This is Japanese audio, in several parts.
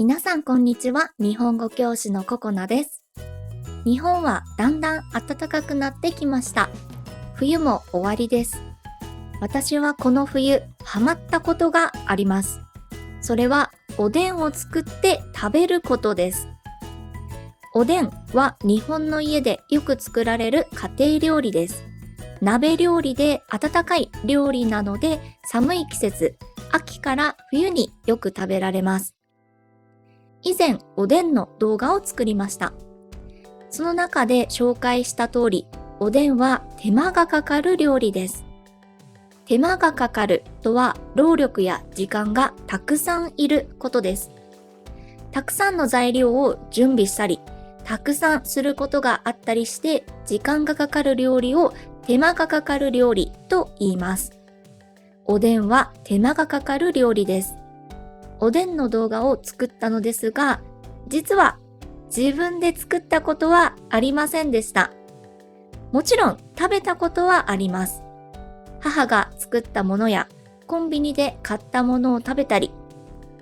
皆さんこんにちは。日本語教師のココナです。日本はだんだん暖かくなってきました。冬も終わりです。私はこの冬ハマったことがあります。それはおでんを作って食べることです。おでんは日本の家でよく作られる家庭料理です。鍋料理で温かい料理なので、寒い季節、秋から冬によく食べられます。以前おでんの動画を作りました。その中で紹介した通り、おでんは手間がかかる料理です。手間がかかるとは労力や時間がたくさんいることです。たくさんの材料を準備したり、たくさんすることがあったりして時間がかかる料理を手間がかかる料理と言います。おでんは手間がかかる料理です。おでんの動画を作ったのですが、実は自分で作ったことはありませんでした。もちろん食べたことはあります。母が作ったものやコンビニで買ったものを食べたり、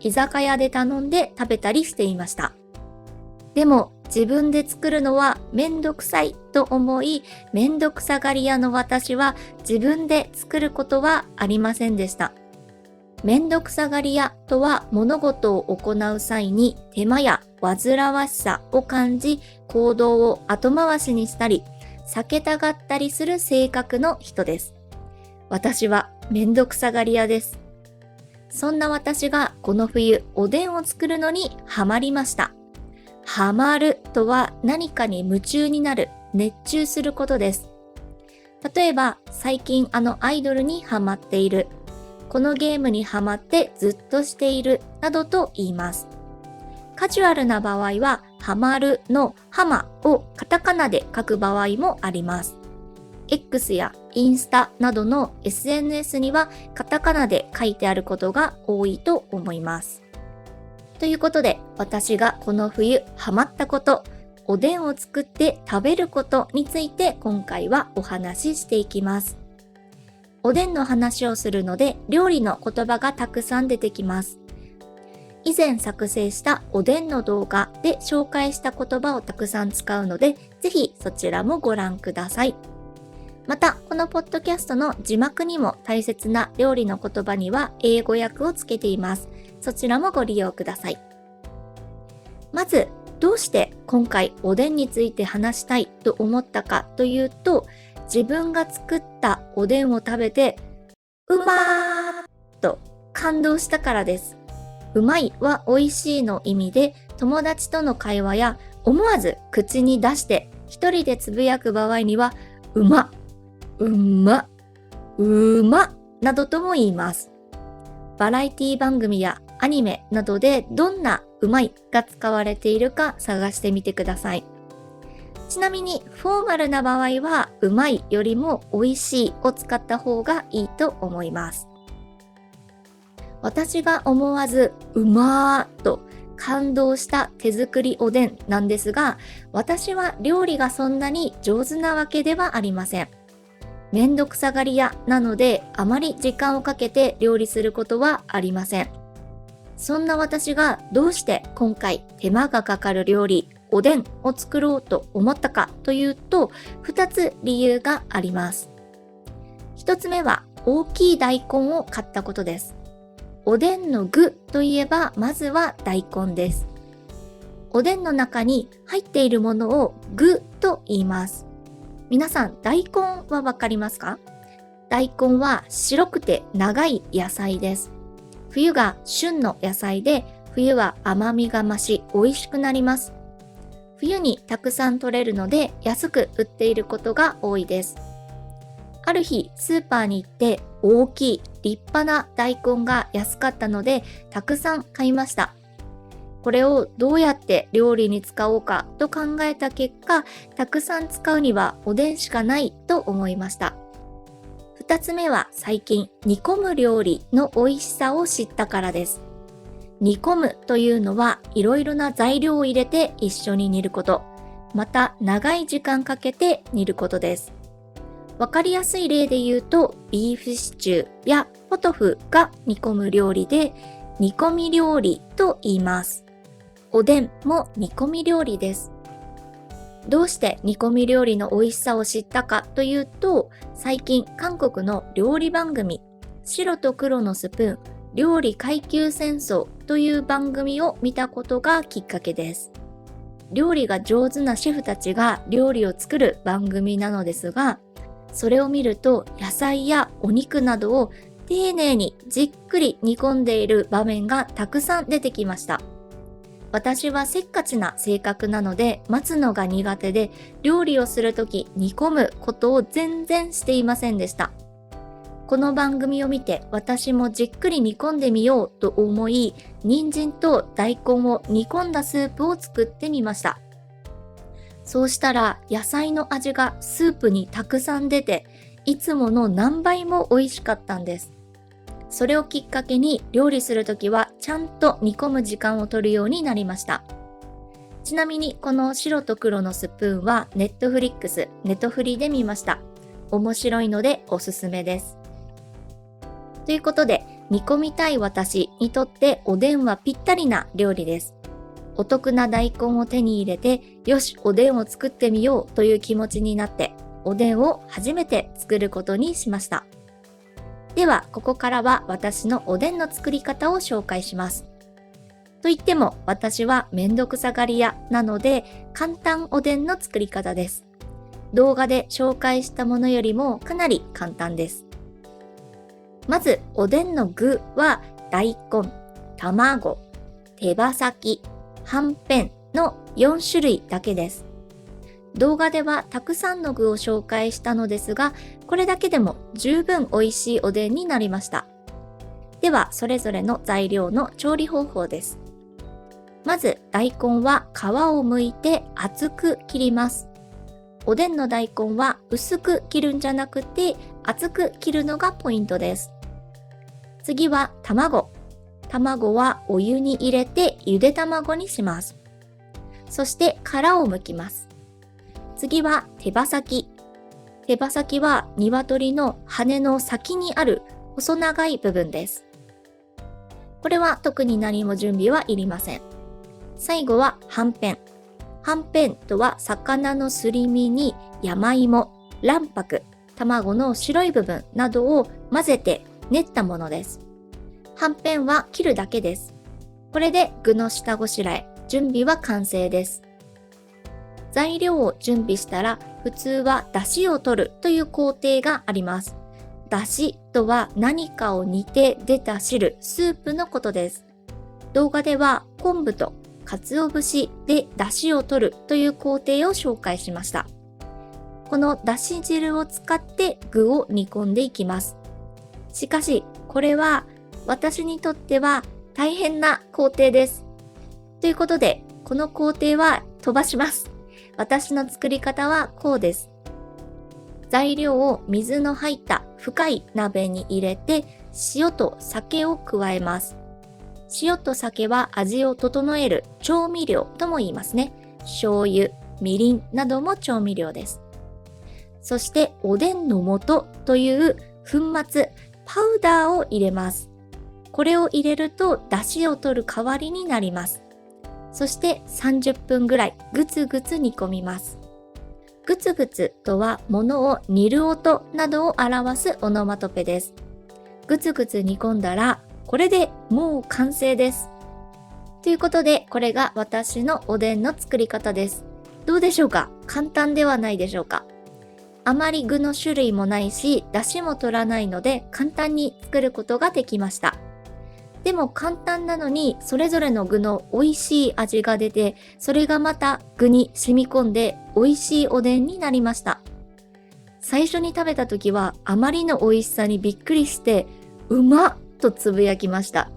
居酒屋で頼んで食べたりしていました。でも自分で作るのはめんどくさいと思い、めんどくさがり屋の私は自分で作ることはありませんでした。めんどくさがり屋とは物事を行う際に手間や煩わしさを感じ、行動を後回しにしたり、避けたがったりする性格の人です。私はめんどくさがり屋です。そんな私がこの冬おでんを作るのにハマりました。ハマるとは何かに夢中になる、熱中することです。例えば最近アイドルにハマっている、このゲームにハマってずっとしているなどと言います。カジュアルな場合はハマるのハマをカタカナで書く場合もあります。X やインスタなどの SNS にはカタカナで書いてあることが多いと思います。ということで、私がこの冬ハマったこと、おでんを作って食べることについて今回はお話ししていきます。おでんの話をするので料理の言葉がたくさん出てきます。以前作成したおでんの動画で紹介した言葉をたくさん使うので、ぜひそちらもご覧ください。また、このポッドキャストの字幕にも大切な料理の言葉には英語訳をつけています。そちらもご利用ください。まず、どうして今回おでんについて話したいと思ったかというと、自分が作ったおでんを食べて、うまーと感動したからです。うまいは美味しいの意味で、友達との会話や思わず口に出して一人でつぶやく場合には、うま、うんま、うまなどとも言います。バラエティ番組やアニメなどでどんなうまいが使われているか探してみてください。ちなみにフォーマルな場合はうまいよりも美味しいを使った方がいいと思います。私が思わずうまーと感動した手作りおでんなんですが、私は料理がそんなに上手なわけではありません。めんどくさがり屋なのであまり時間をかけて料理することはありません。そんな私がどうして今回手間がかかる料理おでんを作ろうと思ったかというと、2つ理由があります。1つ目は大きい大根を買ったことです。おでんの具といえばまずは大根です。おでんの中に入っているものを具と言います。皆さん大根はわかりますか？大根は白くて長い野菜です。冬が旬の野菜で、冬は甘みが増し美味しくなります。冬にたくさん取れるので安く売っていることが多いです。ある日スーパーに行って大きい立派な大根が安かったのでたくさん買いました。これをどうやって料理に使おうかと考えた結果、たくさん使うにはおでんしかないと思いました。2つ目は最近煮込む料理の美味しさを知ったからです。煮込むというのはいろいろな材料を入れて一緒に煮ること、また長い時間かけて煮ることです。わかりやすい例で言うと、ビーフシチューやポトフが煮込む料理で、煮込み料理と言います。おでんも煮込み料理です。どうして煮込み料理の美味しさを知ったかというと、最近韓国の料理番組、白と黒のスプーン、料理階級戦争という番組を見たことがきっかけです。料理が上手なシェフたちが料理を作る番組なのですが、それを見ると野菜やお肉などを丁寧にじっくり煮込んでいる場面がたくさん出てきました。私はせっかちな性格なので待つのが苦手で、料理をするとき煮込むことを全然していませんでした。この番組を見て私もじっくり煮込んでみようと思い、人参と大根を煮込んだスープを作ってみました。そうしたら野菜の味がスープにたくさん出て、いつもの何倍も美味しかったんです。それをきっかけに料理するときはちゃんと煮込む時間を取るようになりました。ちなみにこの白と黒のスプーンはネットフリックス、ネトフリで見ました。面白いのでおすすめです。ということで、煮込みたい私にとっておでんはぴったりな料理です。お得な大根を手に入れて、よしおでんを作ってみようという気持ちになって、おでんを初めて作ることにしました。ではここからは私のおでんの作り方を紹介します。と言っても私はめんどくさがり屋なので、簡単おでんの作り方です。動画で紹介したものよりもかなり簡単です。まずおでんの具は大根、卵、手羽先、はんぺんの4種類だけです。動画ではたくさんの具を紹介したのですが、これだけでも十分美味しいおでんになりました。ではそれぞれの材料の調理方法です。まず大根は皮を剥いて厚く切ります。おでんの大根は薄く切るんじゃなくて厚く切るのがポイントです。次は卵。卵はお湯に入れてゆで卵にします。そして殻を剥きます。次は手羽先。手羽先は鶏の羽の先にある細長い部分です。これは特に何も準備はいりません。最後ははんぺん。はんぺんとは魚のすり身に山芋、卵白、卵の白い部分などを混ぜて練ったものです。はんぺんは切るだけです。これで具の下ごしらえ、準備は完成です。材料を準備したら、普通は出汁を取るという工程があります。出汁とは何かを煮て出た汁、スープのことです。動画では昆布と鰹節で出汁を取るという工程を紹介しました。この出汁汁を使って具を煮込んでいきます。しかし、これは私にとっては大変な工程です。ということで、この工程は飛ばします。私の作り方はこうです。材料を水の入った深い鍋に入れて、塩と酒を加えます。塩と酒は味を整える調味料とも言いますね。醤油、みりんなども調味料です。そしておでんの素という粉末、パウダーを入れます。これを入れると出汁を取る代わりになります。そして30分ぐらいぐつぐつ煮込みます。ぐつぐつとは物を煮る音などを表すオノマトペです。ぐつぐつ煮込んだらこれでもう完成です。ということでこれが私のおでんの作り方です。どうでしょうか？簡単ではないでしょうか？あまり具の種類もないし出汁も取らないので簡単に作ることができました。でも簡単なのにそれぞれの具の美味しい味が出て、それがまた具に染み込んで美味しいおでんになりました。最初に食べた時はあまりの美味しさにびっくりしてうまっとつぶやきました。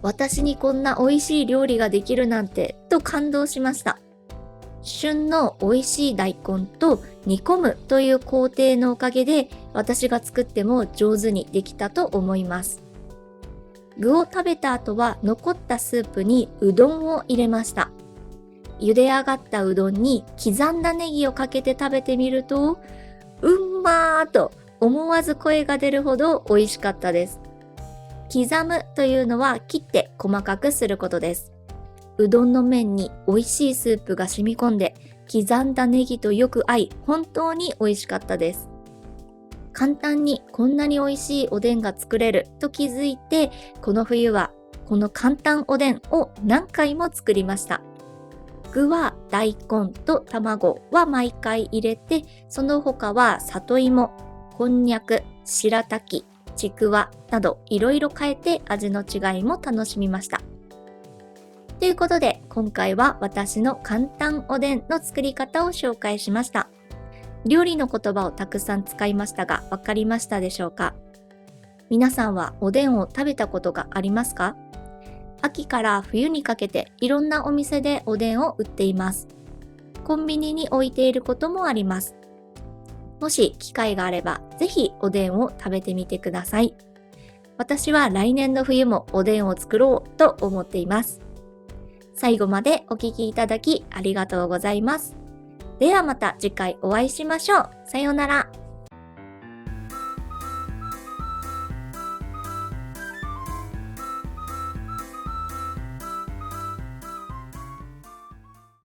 私にこんな美味しい料理ができるなんてと感動しました。旬の美味しい大根と煮込むという工程のおかげで私が作っても上手にできたと思います。具を食べた後は残ったスープにうどんを入れました。茹で上がったうどんに刻んだネギをかけて食べてみると、うんまーと思わず声が出るほど美味しかったです。刻むというのは切って細かくすることです。うどんの麺に美味しいスープが染み込んで、刻んだネギとよく合い、本当に美味しかったです。簡単にこんなに美味しいおでんが作れると気づいて、この冬はこの簡単おでんを何回も作りました。具は大根と卵は毎回入れて、その他は里芋、こんにゃく、白滝、ちくわなどいろいろ変えて味の違いも楽しみました。ということで、今回は私の簡単おでんの作り方を紹介しました。料理の言葉をたくさん使いましたが、わかりましたでしょうか？皆さんはおでんを食べたことがありますか？秋から冬にかけていろんなお店でおでんを売っています。コンビニに置いていることもあります。もし機会があれば、ぜひおでんを食べてみてください。私は来年の冬もおでんを作ろうと思っています。最後までお聞きいただきありがとうございます。ではまた次回お会いしましょう。さようなら。